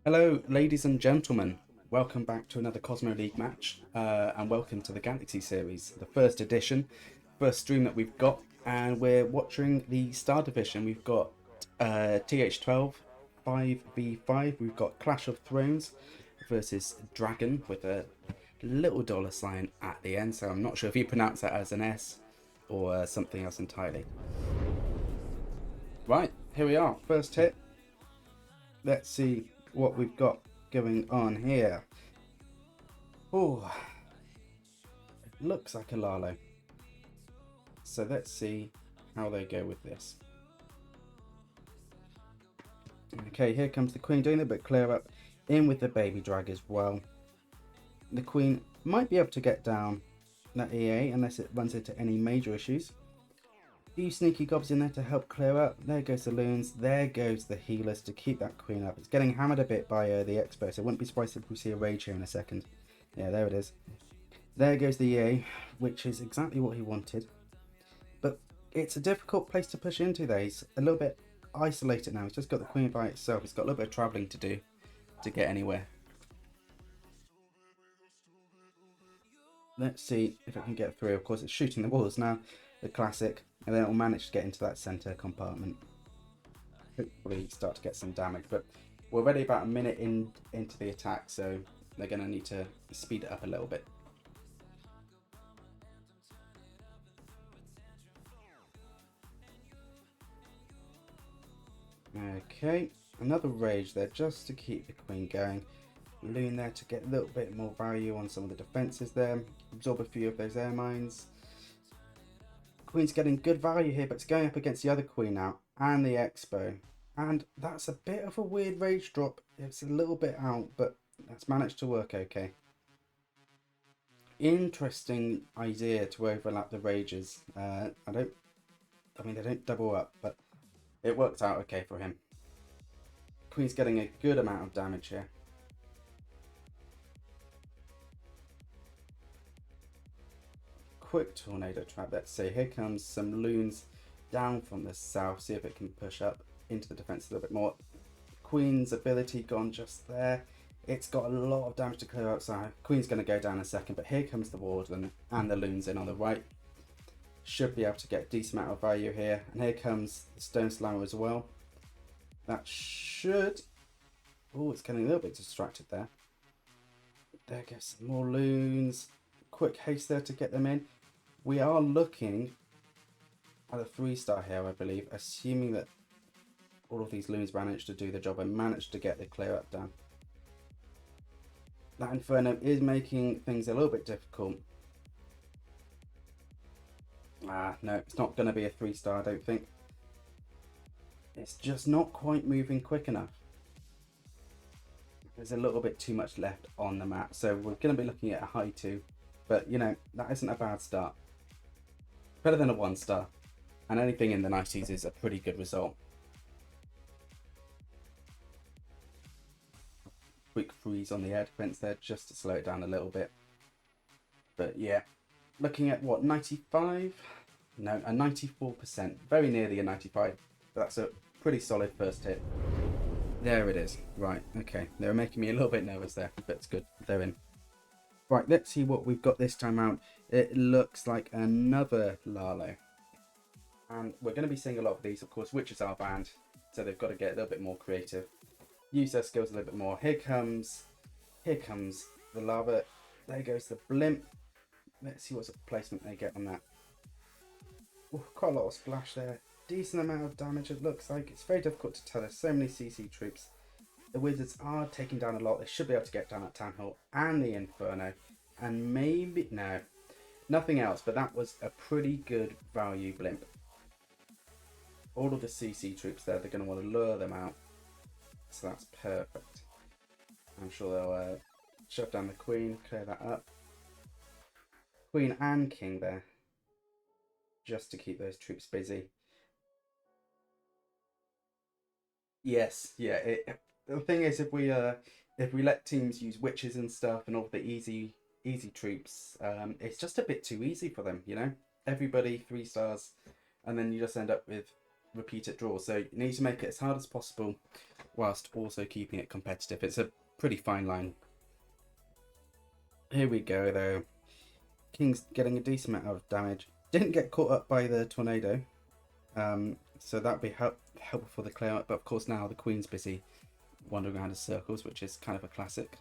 Hello, ladies and gentlemen. Welcome back to another Cosmo League match, and welcome to the Galaxy series, the first edition, first stream that we've got, and we're watching the Star Division. We've got TH12 5v5. We've got Clash of Thrones versus Dragon with a little dollar sign at the end. So I'm not sure if you pronounce that as an S or something else entirely. Right, here we are. First hit. Let's see what we've got going on here. Oh, it looks like a Lalo. So let's see how they go with this. Okay, here comes the Queen doing a bit clear up in with the baby drag as well. The Queen might be able to get down that EA unless it runs into any major issues. A few sneaky gobs in there to help clear up. There goes the loons. There goes the healers to keep that Queen up. It's getting hammered a bit by the Expo, so I wouldn't be surprised if we see a rage here in a second. Yeah, there it is. There goes the EA, which is exactly what he wanted. But it's a difficult place to push into there. He's a little bit isolated now. He's just got the Queen by itself. He's got a little bit of travelling to do to get anywhere. Let's see if it can get through. Of course, it's shooting the walls now, the classic, and then it'll manage to get into that centre compartment. Hopefully start to get some damage, but we're already about a minute into the attack, so they're going to need to speed it up a little bit. Okay, another rage there just to keep the Queen going. Loon there to get a little bit more value on some of the defences there. Absorb a few of those air mines. Queen's getting good value here, but it's going up against the other Queen now and the Expo. And that's a bit of a weird rage drop. It's a little bit out, but that's managed to work okay. Interesting idea to overlap the rages. I mean, they don't double up, but it worked out okay for him. Queen's getting a good amount of damage here. Quick tornado trap. Let's see. Here comes some loons down from the south. See if it can push up into the defense a little bit more. Queen's ability gone just there. It's got a lot of damage to clear outside. Queen's going to go down in a second, but here comes the warden and the loons in on the right. Should be able to get a decent amount of value here. And here comes the stone slammer as well. That should... Oh, it's getting a little bit distracted there. There goes some more loons. Quick haste there to get them in. We are looking at a 3-star here, I believe, assuming that all of these loons managed to do the job and managed to get the clear up done. That Inferno is making things a little bit difficult. No, it's not going to be a 3-star, I don't think. It's just not quite moving quick enough. There's a little bit too much left on the map, so we're going to be looking at a high 2. But, you know, that isn't a bad start. Better than a 1-star. And anything in the 90s is a pretty good result. Quick freeze on the air defense there just to slow it down a little bit. But yeah, looking at what, 95? No, a 94%. Very nearly a 95. But that's a pretty solid first hit. There it is. Right, okay. They were making me a little bit nervous there, but it's good. They're in. Right, let's see what we've got this time out. It looks like another Lalo. And we're going to be seeing a lot of these, of course, witches are banned. So they've got to get a little bit more creative. Use their skills a little bit more. Here comes the lava. There goes the blimp. Let's see what sort of placement they get on that. Ooh, quite a lot of splash there. Decent amount of damage it looks like. It's very difficult to tell. There's so many CC troops. The wizards are taking down a lot. They should be able to get down at Town Hall and the Inferno. And maybe... no. Nothing else, but that was a pretty good value blimp. All of the CC troops there, they're going to want to lure them out. So that's perfect. I'm sure they'll shove down the Queen, clear that up. Queen and King there. Just to keep those troops busy. Yes, yeah. The thing is, if we let teams use witches and stuff and all the easy troops, it's just a bit too easy for them, you know. Everybody 3 stars, and then you just end up with repeated draws. So you need to make it as hard as possible whilst also keeping it competitive. It's a pretty fine line. Here we go though. King's getting a decent amount of damage. Didn't get caught up by the tornado. So that'd be helpful for the clear up. But of course now the Queen's busy wandering around in circles, which is kind of a classic.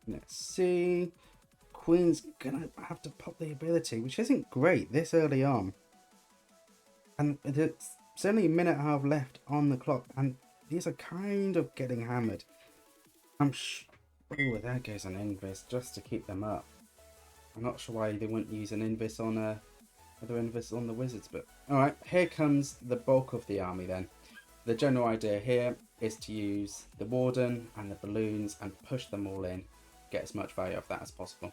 Let's see. Queen's gonna have to pop the ability, which isn't great this early on. And it's only a minute and a half left on the clock, and these are kind of getting hammered. Oh, there goes an Invis just to keep them up. I'm not sure why they wouldn't use an Invis on other Invis on the Wizards, but alright, here comes the bulk of the army then. The general idea here is to use the Warden and the balloons and push them all in, get as much value off that as possible.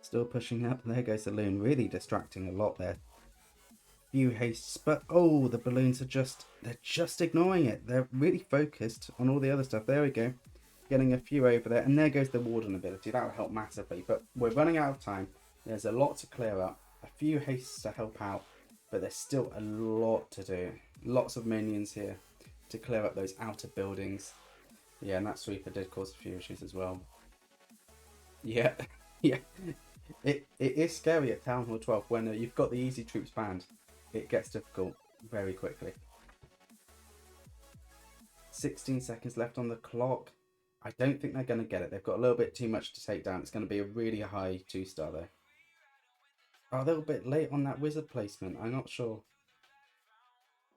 Still pushing up. There goes the loon. Really distracting a lot there. Few hastes, but oh, the balloons are they're just ignoring it. They're really focused on all the other stuff. There we go. Getting a few over there. And there goes the Warden ability. That will help massively. But we're running out of time. There's a lot to clear up. A few hastes to help out. But there's still a lot to do. Lots of minions here to clear up those outer buildings. Yeah, and that sweeper did cause a few issues as well. Yeah, yeah. It is scary at Town Hall 12 when you've got the easy troops banned. It gets difficult very quickly. 16 seconds left on the clock. I don't think they're going to get it. They've got a little bit too much to take down. It's going to be a really high 2-star though. Oh, a little bit late on that wizard placement. I'm not sure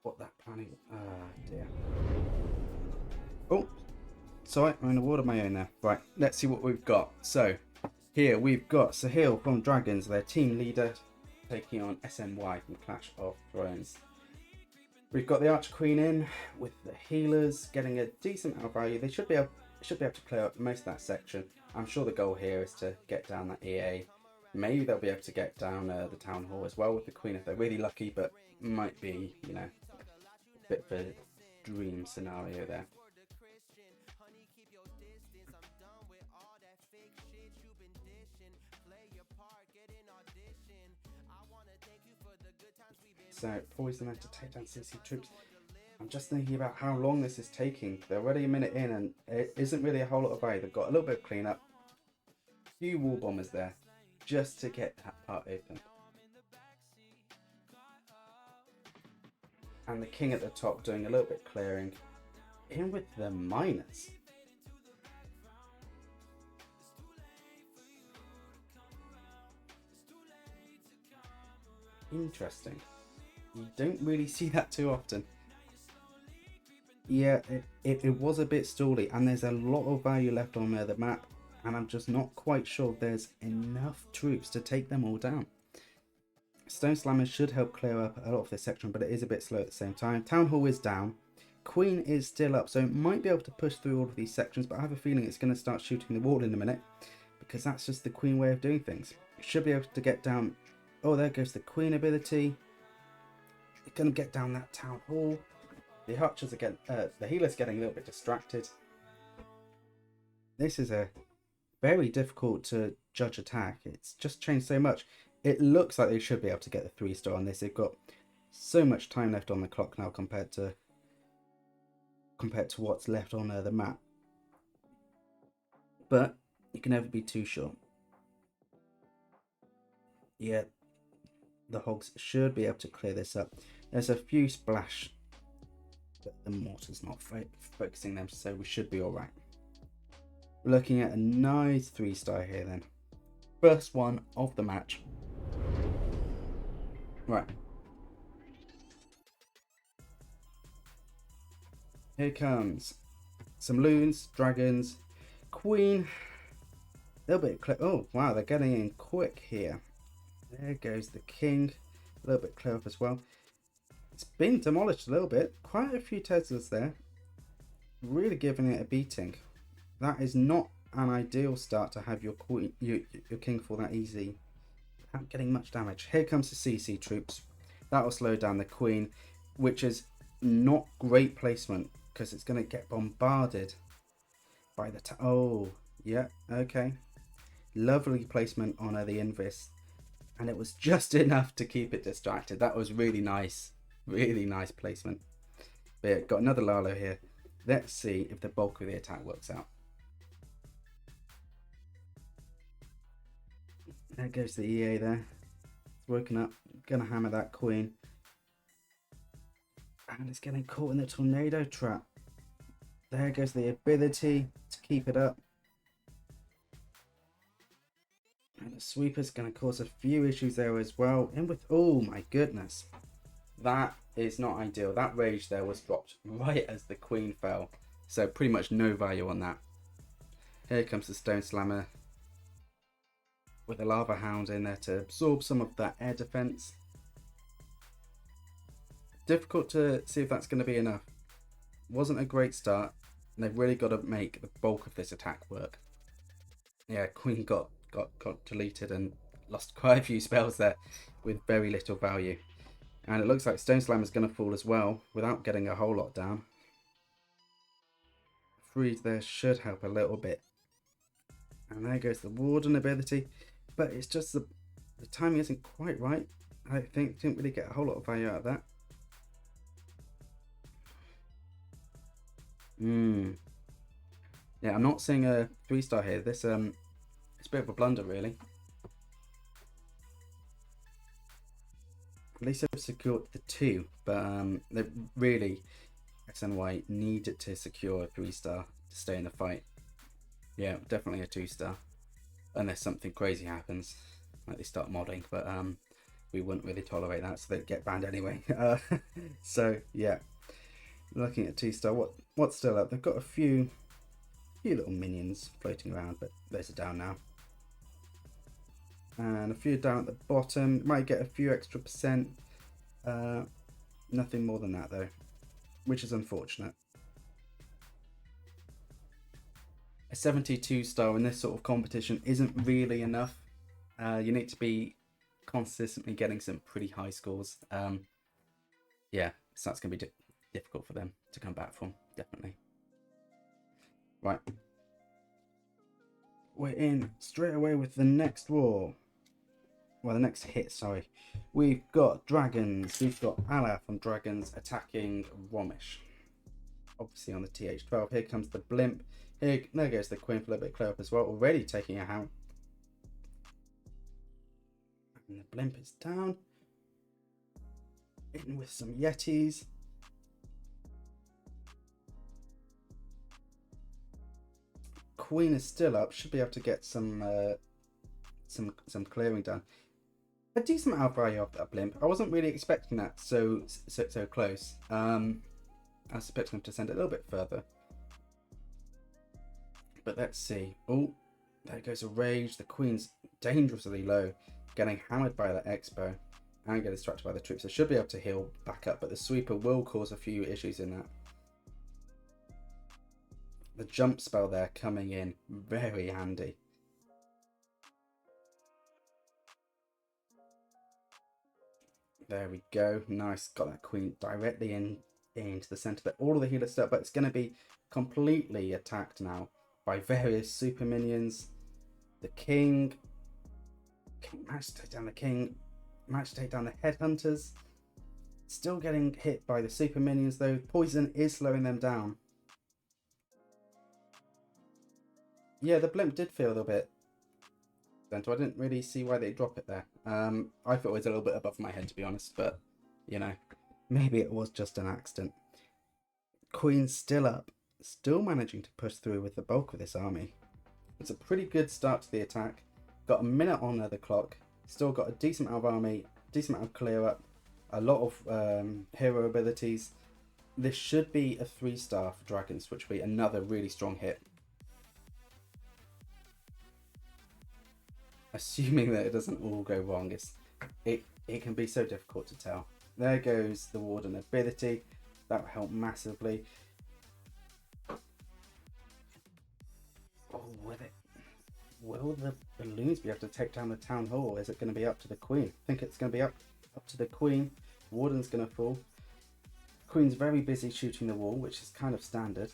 what that planning. Ah, dear. Oh, sorry, I'm in a ward of my own there. Right, let's see what we've got. So, here we've got Sahil from Dragons, their team leader, taking on SNY from Clash of Thrones. We've got the Archer Queen in with the healers getting a decent amount of value. They should be able to clear up most of that section. I'm sure the goal here is to get down that EA. Maybe they'll be able to get down the Town Hall as well with the Queen if they're really lucky, but might be, you know, a bit of a dream scenario there. So, Poison has to take down CC troops. I'm just thinking about how long this is taking. They're already a minute in and it isn't really a whole lot of value. They've got a little bit of cleanup. A few wall bombers there just to get that part open. And the king at the top doing a little bit clearing. In with the miners. Interesting. You don't really see that too often. Yeah, it was a bit stally, and there's a lot of value left on the map, and I'm just not quite sure there's enough troops to take them all down. Stone Slammers should help clear up a lot of this section, but it is a bit slow at the same time. Town Hall is down. Queen is still up, so it might be able to push through all of these sections, but I have a feeling it's going to start shooting the wall in a minute, because that's just the Queen way of doing things. It should be able to get down. Oh, there goes the Queen ability. It's going to get down that Town Hall. The archers again, the healer's getting a little bit distracted. This is a very difficult to judge attack. It's just changed so much. It looks like they should be able to get the 3-star on this. They've got so much time left on the clock now compared to what's left on the map. But you can never be too sure. Yeah, the hogs should be able to clear this up. There's a few splash, but the mortar's not focusing them, so we should be alright. We're looking at a nice 3-star here then. First one of the match. Right. Here comes some loons, dragons, queen. A little bit clear. Oh wow, they're getting in quick here. There goes the king. A little bit clear up as well. It's been demolished a little bit. Quite a few Teslas there. Really giving it a beating. That is not an ideal start to have your queen, your king fall that easy without getting much damage. Here comes the CC troops. That will slow down the queen, which is Not great placement, because it's going to get bombarded by the... Oh, yeah, okay. Lovely placement on the Invis. And it was just enough to keep it distracted. That was really nice. Really nice placement. But yeah, got another Lalo here. Let's see if the bulk of the attack works out. There goes the EA there. It's woken up. Gonna hammer that queen. And it's getting caught in the tornado trap. There goes the ability to keep it up. And the sweeper's going to cause a few issues there as well. In with... Oh my goodness. That is not ideal. That rage there was dropped right as the queen fell. So pretty much no value on that. Here comes the Stone Slammer. With a Lava Hound in there to absorb some of that air defense. Difficult to see if that's going to be enough. Wasn't a great start. And they've really got to make the bulk of this attack work. Yeah, queen got deleted and lost quite a few spells there with very little value. And it looks like Stone Slam is going to fall as well without getting a whole lot down. Freeze there should help a little bit. And there goes the Warden ability. But it's just the timing isn't quite right. I think didn't really get a whole lot of value out of that. Yeah, I'm not seeing a 3-star here. This it's a bit of a blunder, really. At least they've secured the 2, but they really, XNY needed to secure a 3-star to stay in the fight. Yeah, definitely a 2-star, unless something crazy happens, like they start modding. But we wouldn't really tolerate that, so they'd get banned anyway. So yeah, looking at 2-star, what's still up? They've got a few little minions floating around, but those are down now. And a few down at the bottom. Might get a few extra percent. Nothing more than that though, which is unfortunate. A 72-star in this sort of competition isn't really enough. You need to be consistently getting some pretty high scores. Yeah, so that's going to be difficult for them to come back from, definitely. Right. We're in straight away with the next war. Well, the next hit, sorry. We've got Dragons. We've got Allah from Dragons attacking Romish. Obviously on the TH12. Here comes the Blimp. There goes the Queen for a little bit clear up as well. Already taking a hound. And the Blimp is down. In with some Yetis. Queen is still up. Should be able to get some clearing done. A decent amount of value off that Blimp. I wasn't really expecting that so close. I was expecting him to send it a little bit further. But let's see. Oh, there goes a Rage. The Queen's dangerously low, getting hammered by that Expo and get distracted by the troops. So should be able to heal back up, but the Sweeper will cause a few issues in that. The jump spell there coming in very handy. There we go. Nice. Got that Queen directly into the centre. But all of the healers still, but it's going to be completely attacked now by various super minions. The King managed to take down the King. Managed to take down the Headhunters. Still getting hit by the super minions though. Poison is slowing them down. Yeah, the Blimp did feel a little bit. I didn't really see why they drop it there. I thought it was a little bit above my head, to be honest, but you know, maybe it was just an accident. Queen's still up, still managing to push through with the bulk of this army. It's a pretty good start to the attack. Got a minute on the clock. Still got a decent amount of army, decent amount of clear up, a lot of hero abilities. This should be a 3-star for Dragons, which would be another really strong hit. Assuming that it doesn't all go wrong, it can be so difficult to tell. There goes the Warden ability. That will help massively. Oh, will the balloons be able to take down the town hall? Is it going to be up to the Queen? I think it's going to be up to the Queen. Warden's going to fall. Queen's very busy shooting the wall, which is kind of standard.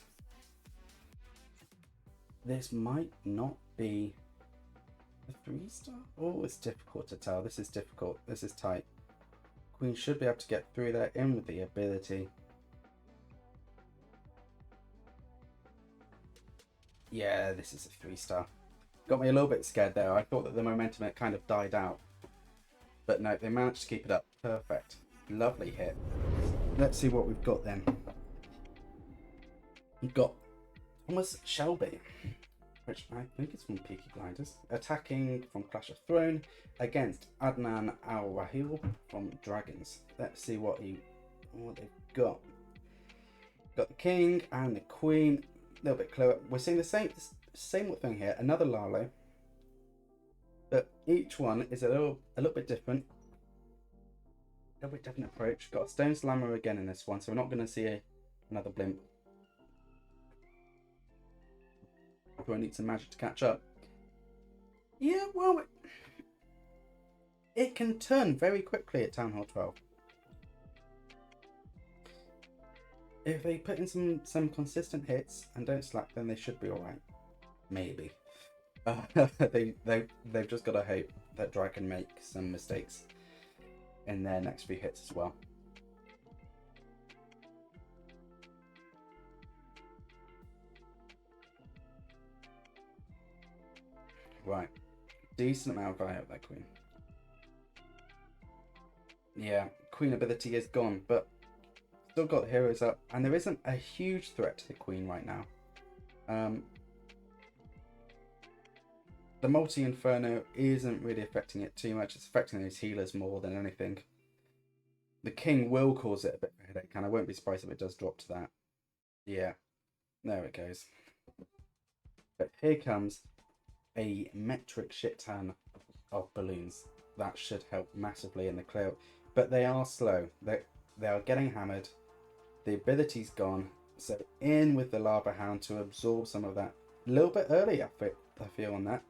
This might not be a 3-star. Oh, it's difficult to tell. This is difficult. This is tight. Queen should be able to get through there in with the ability. Yeah, this is a 3-star. Got me a little bit scared there. I thought that the momentum had kind of died out. But no, they managed to keep it up. Perfect. Lovely hit. Let's see what we've got then. We've got Thomas Shelby, which I think is from Peaky Blinders, attacking from Clash of Throne against Adnan Al-Rahil from Dragons. Let's see what they've got. Got the King and the Queen. A little bit clearer. We're seeing the same thing here. Another Lalo, but each one is a little bit different. A little bit different approach. Got a Stone Slammer again in this one, so we're not going to see another blimp. Do I need some magic to catch up? Yeah, well, it can turn very quickly at Town Hall 12. If they put in some consistent hits and don't slack, then they should be alright. Maybe. They've just got to hope that Dragon make some mistakes in their next few hits as well. Right. Decent amount of value out there, Queen. Yeah, Queen ability is gone, but still got heroes up, and there isn't a huge threat to the Queen right now. The multi-inferno isn't really affecting it too much. It's affecting those healers more than anything. The King will cause it a bit of a headache, and I won't be surprised if it does drop to that. Yeah, there it goes. But here comes a metric shit ton of balloons. That should help massively in the clear. But they are slow. They are getting hammered. The ability's gone. So in with the Lava Hound to absorb some of that. A little bit early, I feel on that.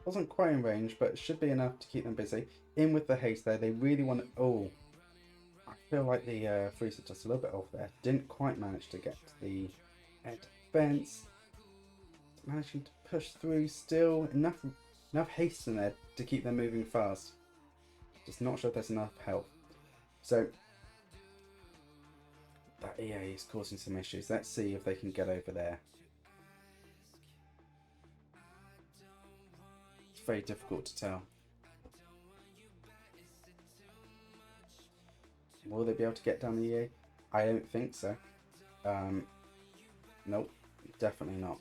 Wasn't quite in range, but it should be enough to keep them busy. In with the haste there. They really want to... Oh, I feel like the freeze is just a little bit off there. Didn't quite manage to get to the air defense. Managing to push through still. Enough haste in there to keep them moving fast. Just not sure if there's enough health. So that EA is causing some issues. Let's see if they can get over there. It's very difficult to tell. Will they be able to get down the EA? I don't think so. Nope, definitely not.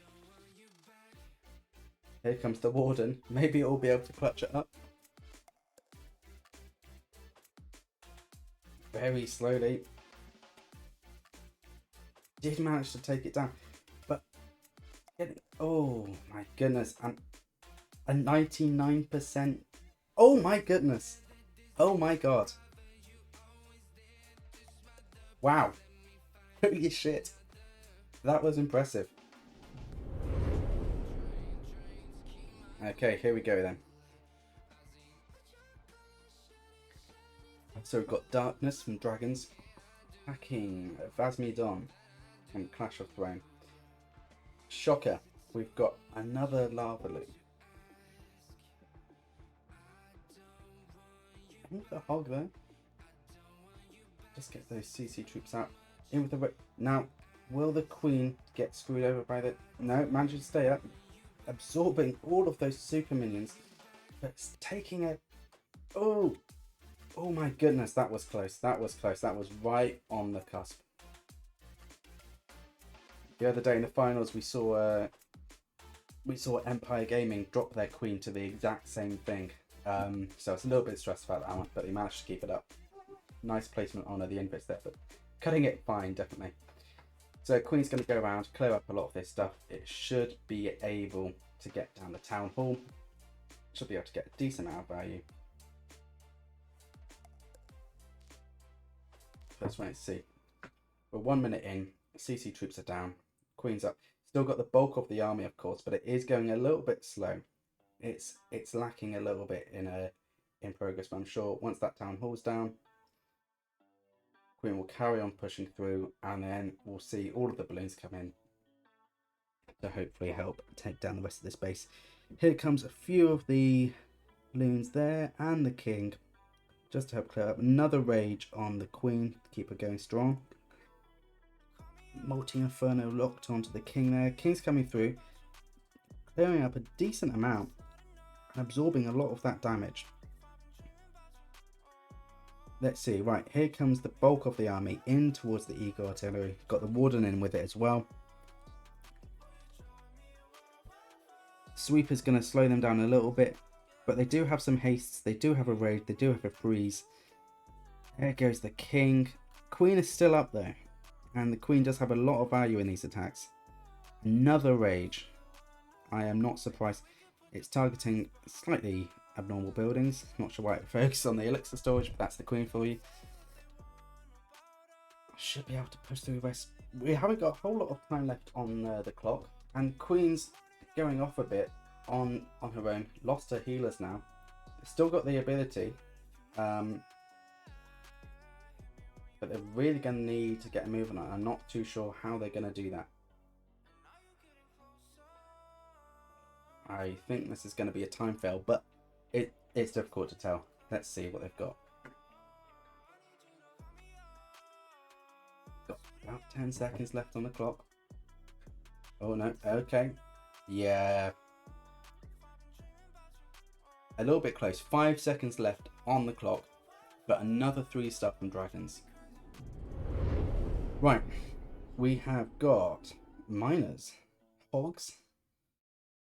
Here comes the Warden. Maybe it'll be able to clutch it up. Very slowly. Did manage to take it down. But, oh my goodness. And a 99%. Oh my goodness. Oh my god. Wow. Holy shit. That was impressive. Okay, here we go then. So we've got Darkness from Dragons, attacking Vasmidon from Clash of Throne. Shocker, we've got another Lava Loop. In with the hog there. Just get those CC troops out. In with the... Now, will the Queen get screwed over by the... No, manages to stay up. Absorbing all of those super minions. But it's taking a... Oh! Oh my goodness, that was close. That was close. That was right on the cusp. The other day in the finals, we saw Empire Gaming drop their Queen to the exact same thing. So it's a little bit stressed about that one, but they managed to keep it up. Nice placement on the invis there, but cutting it fine, definitely. So Queen's going to go around, clear up a lot of this stuff. It should be able to get down the Town Hall. Should be able to get a decent amount of value. Let's wait and see. We're 1 minute in. CC troops are down. Queen's up. Still got the bulk of the army, of course, but it is going a little bit slow. It's lacking a little bit in progress, but I'm sure once that Town Hall's down, Queen will carry on pushing through, and then we'll see all of the balloons come in to hopefully help take down the rest of this base. Here comes a few of the balloons there, and the king, just to help clear up. Another rage on the queen to keep her going strong. Multi-inferno locked onto the king there. King's coming through, clearing up a decent amount and absorbing a lot of that damage. Let's see, right, here comes the bulk of the army in towards the eagle artillery. Got the warden in with it as well. Sweeper's going to slow them down a little bit, but they do have some hastes, they do have a raid, they do have a freeze. There goes the king. Queen is still up there, and the queen does have a lot of value in these attacks. Another rage. I am not surprised. It's targeting slightly abnormal buildings. Not sure why it focuses on the elixir storage, but that's the queen for you. I should be able to push through the rest. We haven't got a whole lot of time left on the clock, and queen's going off a bit on her own. Lost her healers now. Still got the ability, but they're really going to need to get a move on it. I'm not too sure how they're going to do that. I think this is going to be a time fail, but it's difficult to tell. Let's see what they've got. Got about 10 seconds left on the clock. Oh no, okay. Yeah. A little bit close. 5 seconds left on the clock, but another 3-star from Dragons. Right, we have got miners, hogs,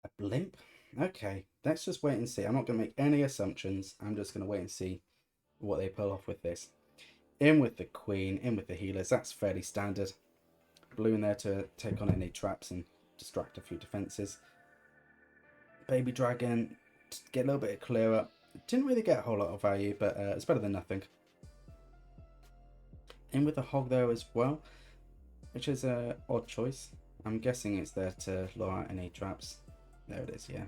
a blimp. Okay, let's just wait and see. I'm not going to make any assumptions. I'm just going to wait and see what they pull off with this. In with the queen, in with the healers. That's fairly standard. Balloon there to take on any traps and distract a few defenses. Baby dragon, to get a little bit clearer. Didn't really get a whole lot of value, but it's better than nothing. In with the hog there as well, which is an odd choice. I'm guessing it's there to lure out any traps. There it is, yeah.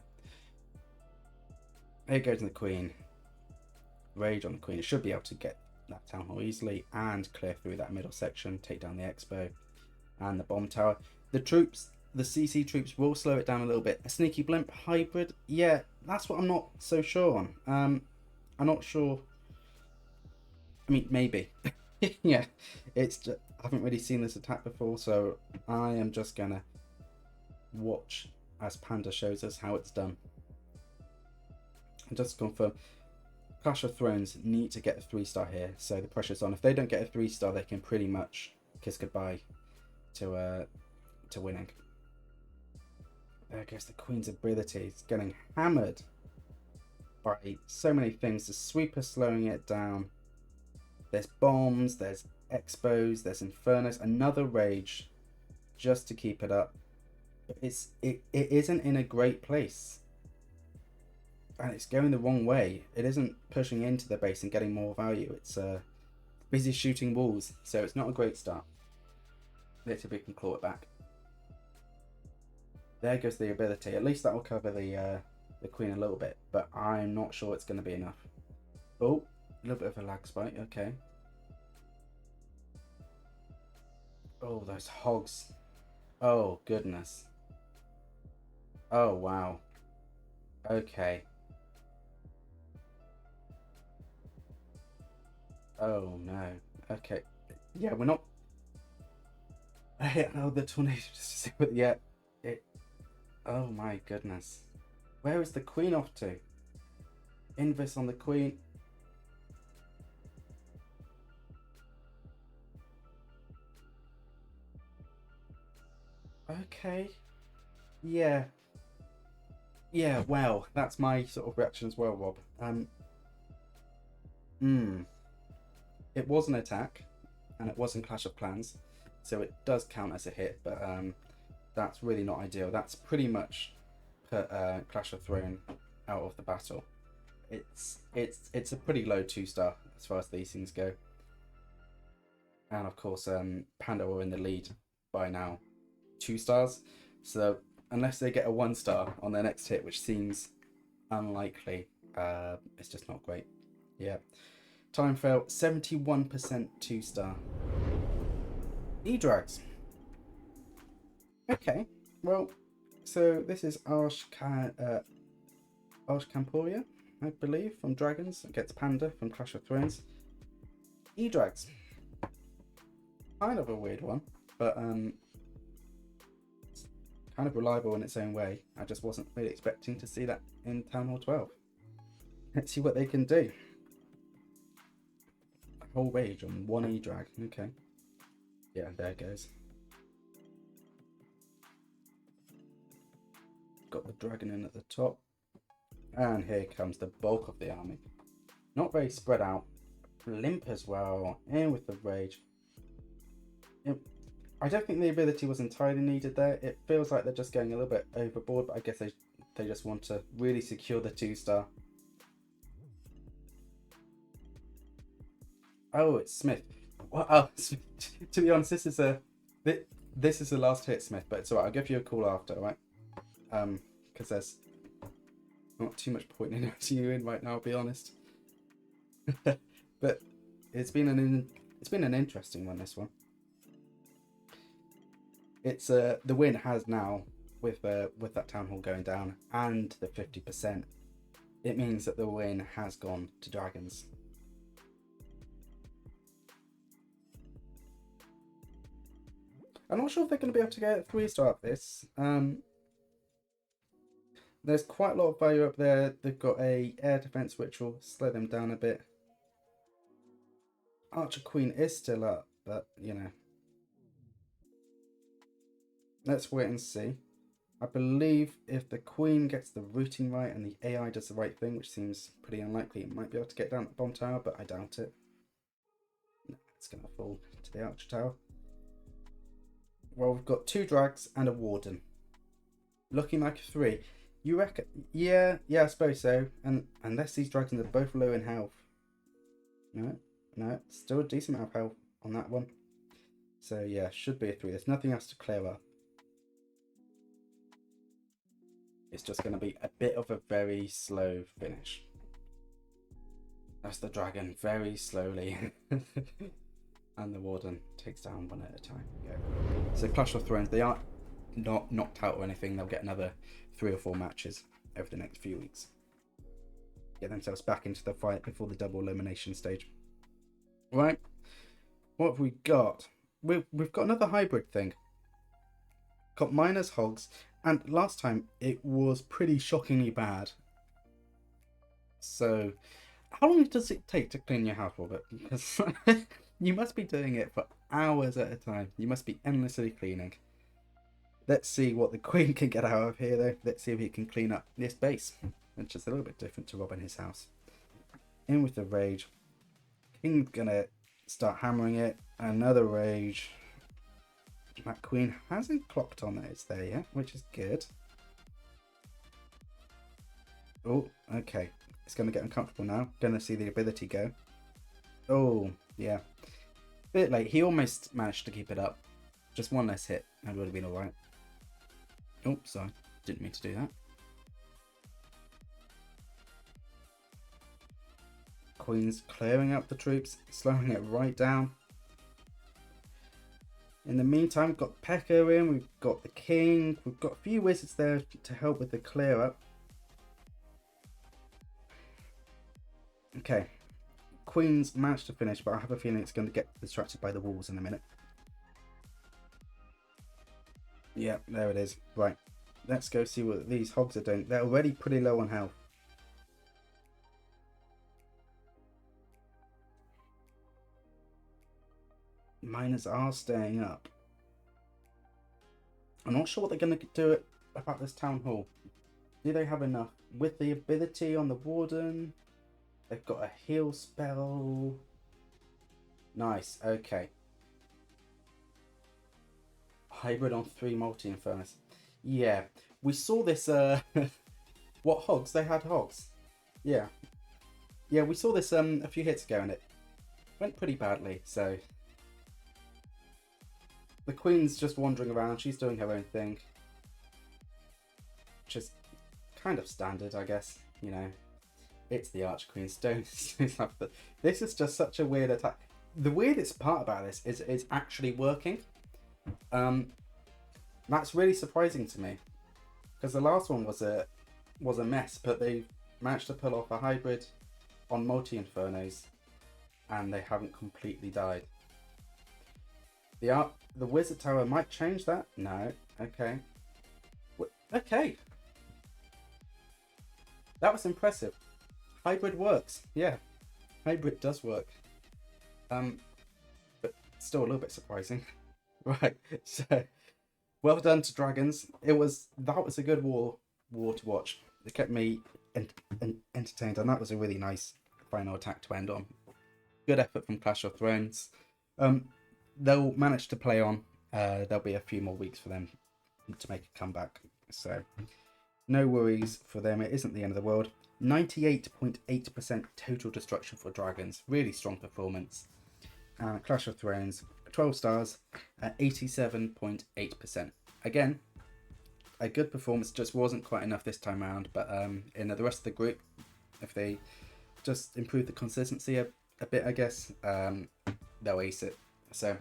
Here goes the queen. Rage on the queen. It should be able to get that town hall easily and clear through that middle section, take down the expo and the bomb tower. The troops, the CC troops, will slow it down a little bit. A sneaky blimp hybrid, yeah, that's what I'm not so sure on. I'm not sure. I mean, maybe. Yeah, it's just, I haven't really seen this attack before, so I am just gonna watch as Panda shows us how it's done. And just to confirm, Clash of Thrones need to get a 3-star here, so the pressure's on. If they don't get a 3-star, they can pretty much kiss goodbye to winning. There goes the Queen's ability. It's getting hammered by so many things. The sweeper slowing it down. There's bombs, there's expos, there's infernos, another rage just to keep it up. But it isn't in a great place. And it's going the wrong way. It isn't pushing into the base and getting more value. It's busy shooting walls, so it's not a great start. Let's see if we can claw it back. There goes the ability. At least that will cover the queen a little bit, but I'm not sure it's going to be enough. Oh, a little bit of a lag spike. Okay. Oh, those hogs. Oh, goodness. Oh, wow. Okay. Oh, no. Okay. Yeah, we're not... Oh, the tornado just... Yeah. Oh, my goodness. Where is the queen off to? Invis on the queen. Okay. Yeah. Yeah, well, that's my sort of reaction as well, Rob. It was an attack, and it was in Clash of Clans, so it does count as a hit, but that's really not ideal. That's pretty much put Clash of Thrones out of the battle. It's a pretty low 2-star as far as these things go. And of course, Panda were in the lead by now, 2 stars. So unless they get a 1-star on their next hit, which seems unlikely, it's just not great. Yeah. Time fail, 71% 2-star. E-Drags. Okay, well, so this is Arsh Camporia, I believe, from Dragons against Panda from Clash of Thrones. E-Drags. Kind of a weird one, but it's kind of reliable in its own way. I just wasn't really expecting to see that in Town Hall 12. Let's see what they can do. A whole rage on one E-Drag. Okay. Yeah, there it goes. Got the dragon in at the top. And here comes the bulk of the army. Not very spread out. Limp as well. In with the rage. I don't think the ability was entirely needed there. It feels like they're just going a little bit overboard, but I guess they just want to really secure the 2-star. Oh, it's Smith. Well, oh, to be honest, this is the last hit, Smith. But it's alright. I'll give you a call after, alright? Because there's not too much point in you in right now. I'll be honest. But it's been an interesting one. This one. It's the win has now with that town hall going down and the 50%. It means that the win has gone to Dragons. I'm not sure if they're going to be able to get a 3-star up this. There's quite a lot of value up there. They've got a air defense which will slow them down a bit. Archer Queen is still up, but you know. Let's wait and see. I believe if the Queen gets the routing right and the AI does the right thing, which seems pretty unlikely, it might be able to get down the bomb tower, but I doubt it. No, it's going to fall to the Archer Tower. Well, we've got 2 drags and a warden. Looking like a 3. You reckon? Yeah, I suppose so. And unless these dragons are both low in health. No, still a decent amount of health on that one. So yeah, should be a 3. There's nothing else to clear up. It's just going to be a bit of a very slow finish. That's the dragon, very slowly. And the warden takes down one at a time. Go. So Clash of Thrones, they aren't not knocked out or anything. They'll get another 3 or 4 matches over the next few weeks. Get themselves back into the fight before the double elimination stage. Right, what have we got? We've got another hybrid thing. Got miners, hogs, and last time it was pretty shockingly bad. So, how long does it take to clean your house, Robert? Because you must be doing it for hours at a time. You must be endlessly cleaning. Let's see what the Queen can get out of here, though. Let's see if he can clean up this base, which is a little bit different to Rob and his house. In with the rage. King's gonna start hammering it. Another rage. That Queen hasn't clocked on that it's there yet, which is good. Oh, okay. It's going to get uncomfortable now. Going to see the ability go. Oh, yeah. Bit late. He almost managed to keep it up. Just one less hit and would have been alright. Oh, sorry. Didn't mean to do that. Queen's clearing up the troops, slowing it right down. In the meantime, we've got Pekka in, we've got the King, we've got a few wizards there to help with the clear up. Okay, Queen's managed to finish, but I have a feeling it's going to get distracted by the walls in a minute. Yeah, there it is. Right, let's go see what these hogs are doing. They're already pretty low on health. Miners are staying up. I'm not sure what they're going to do about this town hall. Do they have enough? With the ability on the warden, they've got a heal spell. Nice, okay. Hybrid on 3 multi-infernus. Yeah, we saw this, what hogs? They had hogs. Yeah. Yeah, we saw this a few hits ago and it went pretty badly, so... The Queen's just wandering around, she's doing her own thing. Which is kind of standard, I guess, you know. It's the Archer Queen Stone. This is just such a weird attack. The weirdest part about this is it's actually working. That's really surprising to me, because the last one was a mess, but they managed to pull off a hybrid on multi-infernos, and they haven't completely died. The Wizard Tower might change that. No, okay, okay. That was impressive. Hybrid works. Yeah, hybrid does work. But still a little bit surprising. Right. So, well done to Dragons. That was a good war to watch. It kept me entertained, and that was a really nice final attack to end on. Good effort from Clash of Thrones. They'll manage to play on. There'll be a few more weeks for them to make a comeback. So, no worries for them. It isn't the end of the world. 98.8% total destruction for Dragons. Really strong performance. Clash of Thrones, 12 stars at 87.8%. Again, a good performance, just wasn't quite enough this time around. But in the rest of the group, if they just improve the consistency a bit, I guess, they'll ace it. So,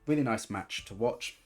really nice match to watch.